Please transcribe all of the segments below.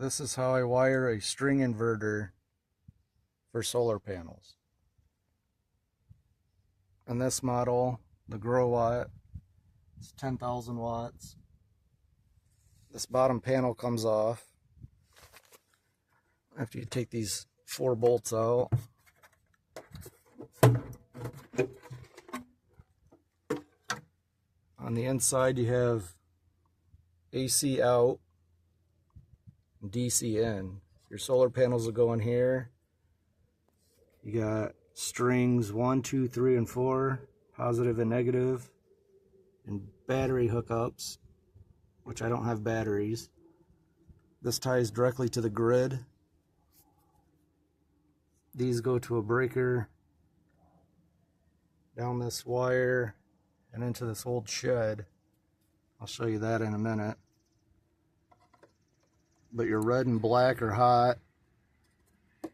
This is how I wire a string inverter for solar panels. And this model, the Grow Watt, it's 10,000 watts. This bottom panel comes off after you take these 4 bolts out. On the inside you have AC out, DC in. Your solar panels will go in here. You got strings 1, 2, 3, and 4, positive and negative, and battery hookups, which I don't have batteries. This ties directly to the grid. These go to a breaker down this wire and into this old shed. I'll show you that in a minute. But your red and black are hot. I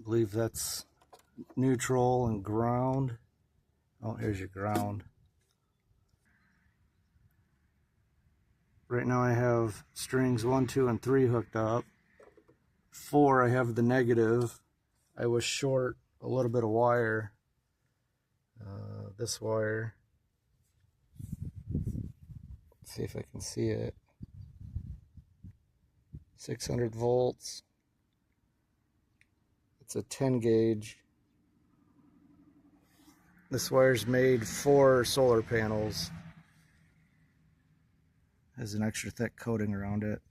believe that's neutral and ground. Oh, here's your ground. Right now I have strings 1, 2, and 3 hooked up. 4, I have the negative. I was short a little bit of wire. This wire. Let's see if I can see it. 600 volts. It's a 10 gauge. This wire's made for solar panels. Has an extra thick coating around it.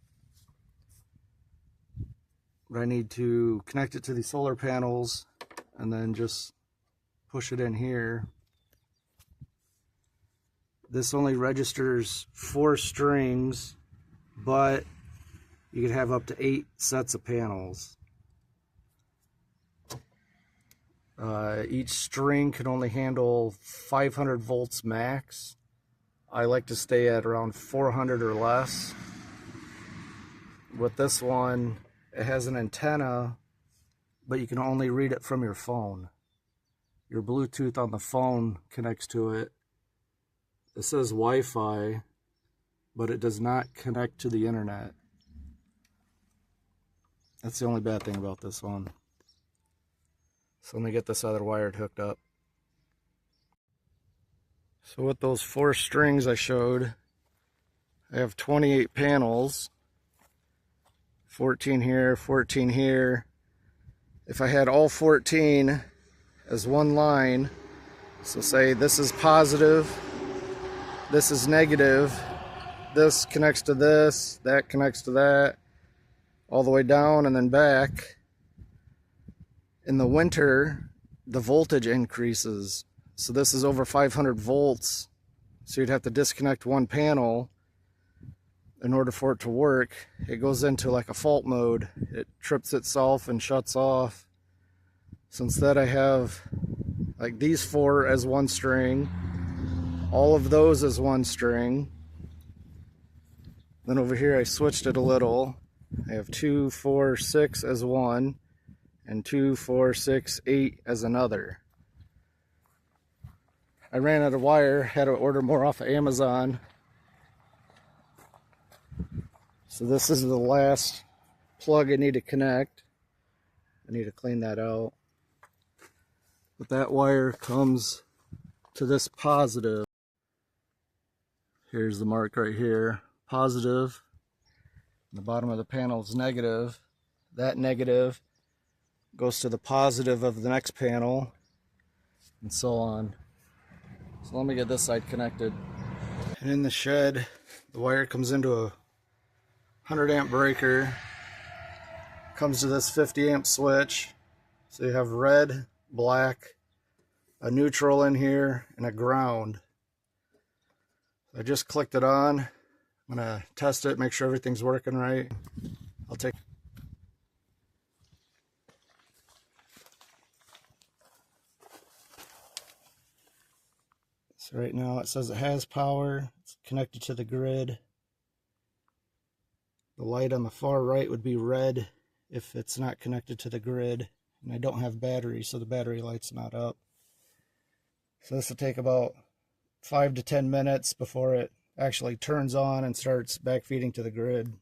But I need to connect it to the solar panels and then just push it in here. This only registers 4 strings, but you can have up to 8 sets of panels. Each string can only handle 500 volts max. I like to stay at around 400 or less. With this one, it has an antenna, but you can only read it from your phone. Your Bluetooth on the phone connects to it. It says Wi-Fi, but it does not connect to the internet. That's the only bad thing about this one. So let me get this other wire hooked up. So with those 4 strings I showed, I have 28 panels. 14 here, 14 here. If I had all 14 as one line, so say this is positive, this is negative, this connects to this, that connects to that, all the way down and then back. In the winter, the voltage increases. So this is over 500 volts. So you'd have to disconnect one panel in order for it to work. It goes into like a fault mode. It trips itself and shuts off. So instead I have like these 4 as one string, all of those as one string. Then over here I switched it a little. I have 2, 4, 6 as one, and 2, 4, 6, 8 as another. I ran out of wire, had to order more off of Amazon. So this is the last plug I need to connect. I need to clean that out. But that wire comes to this positive. Here's the mark right here, positive. The bottom of the panel is negative. That negative goes to the positive of the next panel, and so on. So let me get this side connected. And in the shed, the wire comes into a 100 amp breaker, comes to this 50 amp switch. So you have red, black, a neutral in here, and a ground. I just clicked it on. I'm gonna test it, make sure everything's working right. I'll take. So right now it says it has power. It's connected to the grid. The light on the far right would be red if it's not connected to the grid. And I don't have battery, so the battery light's not up. So this will take about 5 to 10 minutes before it actually turns on and starts backfeeding to the grid.